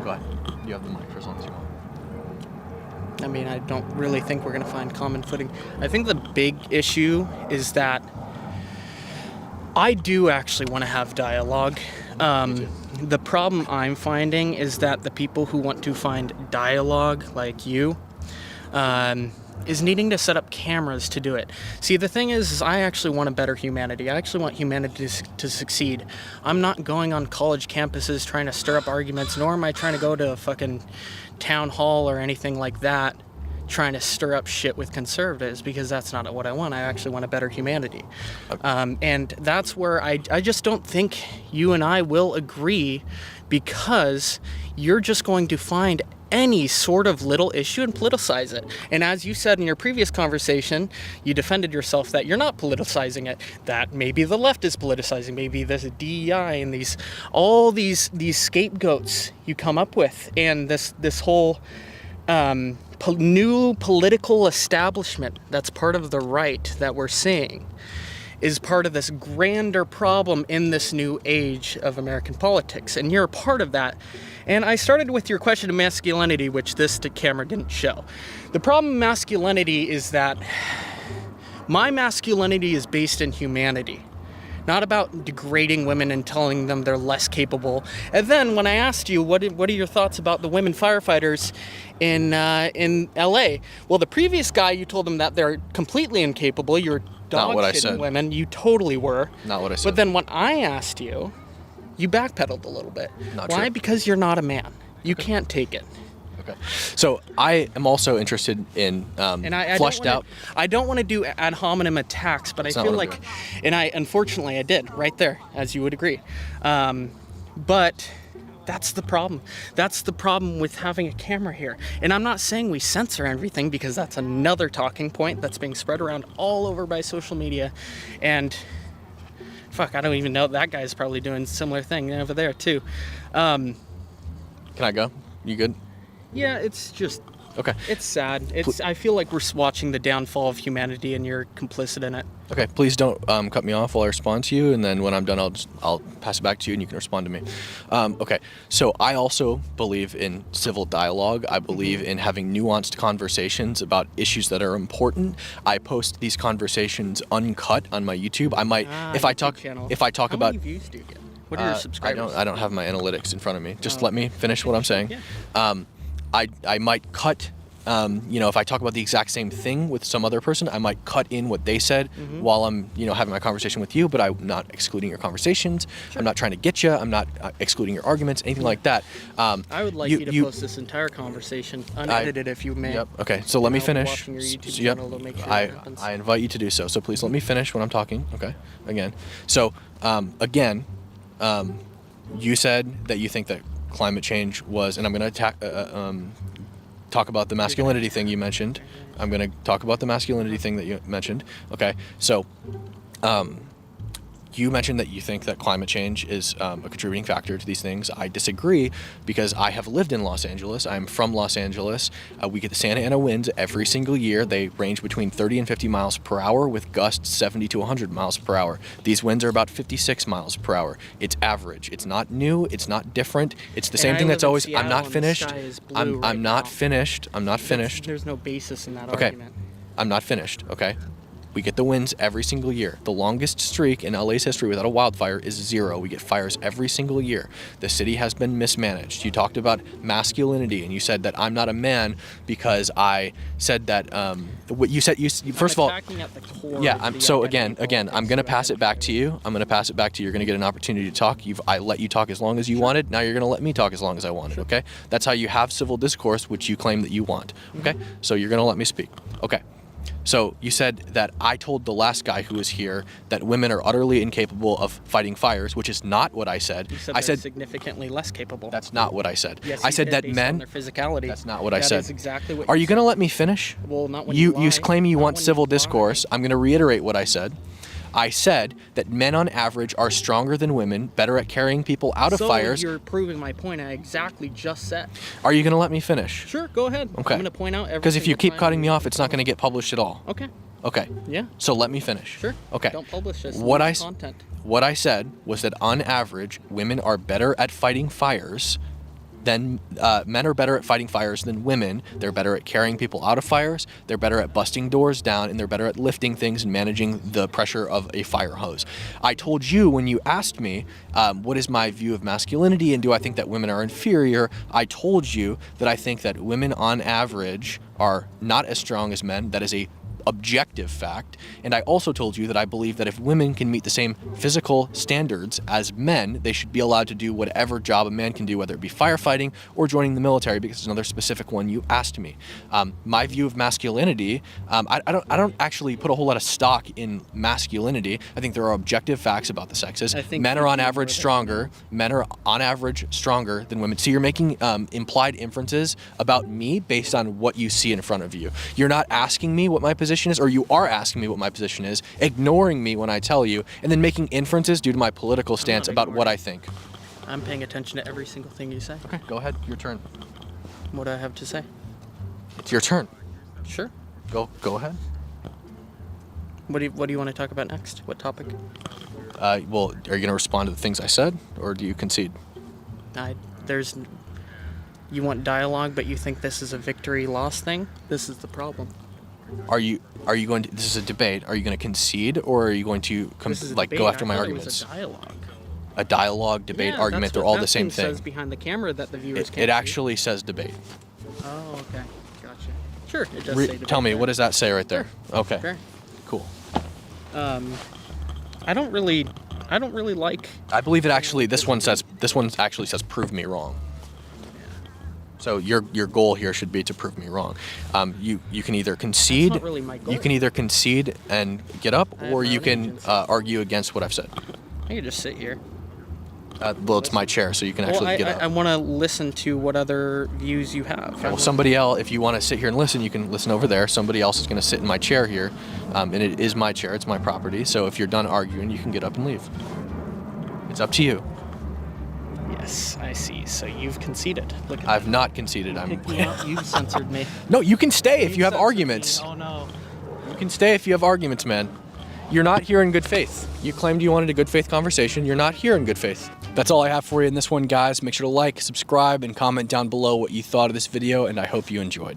Go ahead. You have the mic for as long as you want. I mean, I don't really think we're going to find common footing. I think the big issue is that I do actually want to have dialogue. The problem I'm finding is that the people who want to find dialogue, like you, is needing to set up cameras to do it. See, the thing is I actually want a better humanity. I actually want humanity to succeed. I'm not going on college campuses trying to stir up arguments, nor am I trying to go to a fucking town hall or anything like that trying to stir up shit with conservatives, because that's not what I want. I actually want a better humanity. And that's where I just don't think you and I will agree, because you're just going to find any sort of little issue and politicize it. And as you said in your previous conversation, you defended yourself that you're not politicizing it, that maybe the left is politicizing, maybe there's a DEI and all these scapegoats you come up with, and this whole new political establishment that's part of the right that we're seeing is part of this grander problem in this new age of American politics, and you're a part of that. And I started with your question of masculinity, which this camera didn't show. The problem with masculinity is that my masculinity is based in humanity, not about degrading women and telling them they're less capable. And then when I asked you, what are your thoughts about the women firefighters in LA? Well, the previous guy, you told them that they're completely incapable. You're dog shitting women. You totally were. Not what I said. But then when I asked you, you backpedaled a little bit. Not Why? true. Because you're not a man. You can't take it. Okay. So I am also interested in fleshed out. I don't want to do ad hominem attacks, but I feel like, and unfortunately I did right there, as you would agree. But that's the problem. That's the problem with having a camera here. And I'm not saying we censor everything, because that's another talking point that's being spread around all over by social media. And fuck, I don't even know. That guy's probably doing a similar thing over there too. Can I go? You good? Yeah, it's just... Okay. It's sad. I feel like we're watching the downfall of humanity, and you're complicit in it. Okay, please don't cut me off while I respond to you, and then when I'm done, I'll pass it back to you, and you can respond to me. Okay, so I also believe in civil dialogue. I believe in having nuanced conversations about issues that are important. I post these conversations uncut on my YouTube. I might, if I talk How about. How many views do you get? What are your subscribers? I don't have my analytics in front of me. Just let me finish what I'm saying. Yeah. I might cut, if I talk about the exact same thing with some other person, I might cut in what they said while I'm, having my conversation with you, but I'm not excluding your conversations. Sure. I'm not trying to get you. I'm not excluding your arguments, anything like that. I would like you to post this entire conversation unedited, if you may. Yep. Okay. So let me finish. Watching your YouTube channel to make sure it happens. I invite you to do so. So please let me finish when I'm talking. Okay. Again. So, again, you said that you think that climate change was, and I'm going to talk about the masculinity thing you mentioned. I'm going to talk about the masculinity thing that you mentioned. Okay, so you mentioned that you think that climate change is a contributing factor to these things. I disagree, because I have lived in Los Angeles. I'm from Los Angeles. We get the Santa Ana winds every single year. They range between 30 and 50 miles per hour with gusts 70 to 100 miles per hour. These winds are about 56 miles per hour. It's average. It's not new. It's not different. It's the same thing that's always... I'm not finished. I'm not finished. I'm not finished. There's no basis in that argument. I'm not finished, okay? We get the winds every single year. The longest streak in LA's history without a wildfire is 0. We get fires every single year. The city has been mismanaged. You talked about masculinity, and you said that I'm not a man because I said that. What you said, first of all, yeah. So again, I'm gonna pass it back to you. You're gonna get an opportunity to talk. I let you talk as long as you wanted. Now you're gonna let me talk as long as I wanted. Okay? That's how you have civil discourse, which you claim that you want. Okay? So you're gonna let me speak. Okay. So you said that I told the last guy who was here that women are utterly incapable of fighting fires, which is not what I said. You said they're significantly less capable. That's not what I said. Yes, I said that based men. on their physicality. That's not what I said. That is exactly what. Are you going to let me finish? Well, not when you lie. You claim you Not want when civil you lie. discourse. I'm going to reiterate what I said. I said that men on average are stronger than women, better at carrying people out of fires. So you're proving my point I exactly just said. Are you going to let me finish? Sure, go ahead. Okay. I'm going to point out everything. Because if you keep cutting me off, it's not going to get published at all. Okay. Okay. Yeah. So let me finish. Sure. Okay. Don't publish this What I said was that on average, women are better at fighting fires then men are better at fighting fires than women. They're better at carrying people out of fires. They're better at busting doors down, and they're better at lifting things and managing the pressure of a fire hose. I told you when you asked me, what is my view of masculinity and do I think that women are inferior? I told you that I think that women on average are not as strong as men. That is a objective fact. And I also told you that I believe that if women can meet the same physical standards as men, they should be allowed to do whatever job a man can do, whether it be firefighting or joining the military, because it's another specific one you asked me. My view of masculinity, I don't actually put a whole lot of stock in masculinity. I think there are objective facts about the sexes. Men are on average stronger. Men are on average stronger than women. So you're making implied inferences about me based on what you see in front of you. You're not asking me what my position is, or you are asking me what my position is, ignoring me when I tell you, and then making inferences due to my political stance about what I think. I'm paying attention to every single thing you say. Okay, go ahead. Your turn. What do I have to say? It's your turn. Sure. Go ahead. What do you want to talk about next? What topic? Well, are you going to respond to the things I said, or do you concede? You want dialogue, but you think this is a victory-loss thing? This is the problem. Are you going to? This is a debate. Are you going to concede, or are you going to go after my arguments? It was a dialogue. A dialogue, debate, argument. They're all the same thing. Says behind the camera that the viewers can't. It actually says debate. Oh, okay, gotcha. Sure, it does say debate. Tell me, what does that say right there? Sure. Okay. Sure. Cool. I don't really like. I believe it actually. This one actually says prove me wrong. So your goal here should be to prove me wrong. You can either concede. That's not really my goal. You can either concede and get up, or you can argue against what I've said. I can just sit here. Well, it's my chair, so you can actually get up. I want to listen to what other views you have. Okay, well, somebody else, if you want to sit here and listen, you can listen over there. Somebody else is going to sit in my chair here, and it is my chair. It's my property. So if you're done arguing, you can get up and leave. It's up to you. Yes, I see. So you've conceded. Look at I've not conceded. You've censored me. No, you can stay if you have arguments. Me. Oh no. You can stay if you have arguments, man. You're not here in good faith. You claimed you wanted a good faith conversation. You're not here in good faith. That's all I have for you in this one, guys. Make sure to like, subscribe, and comment down below what you thought of this video, and I hope you enjoyed.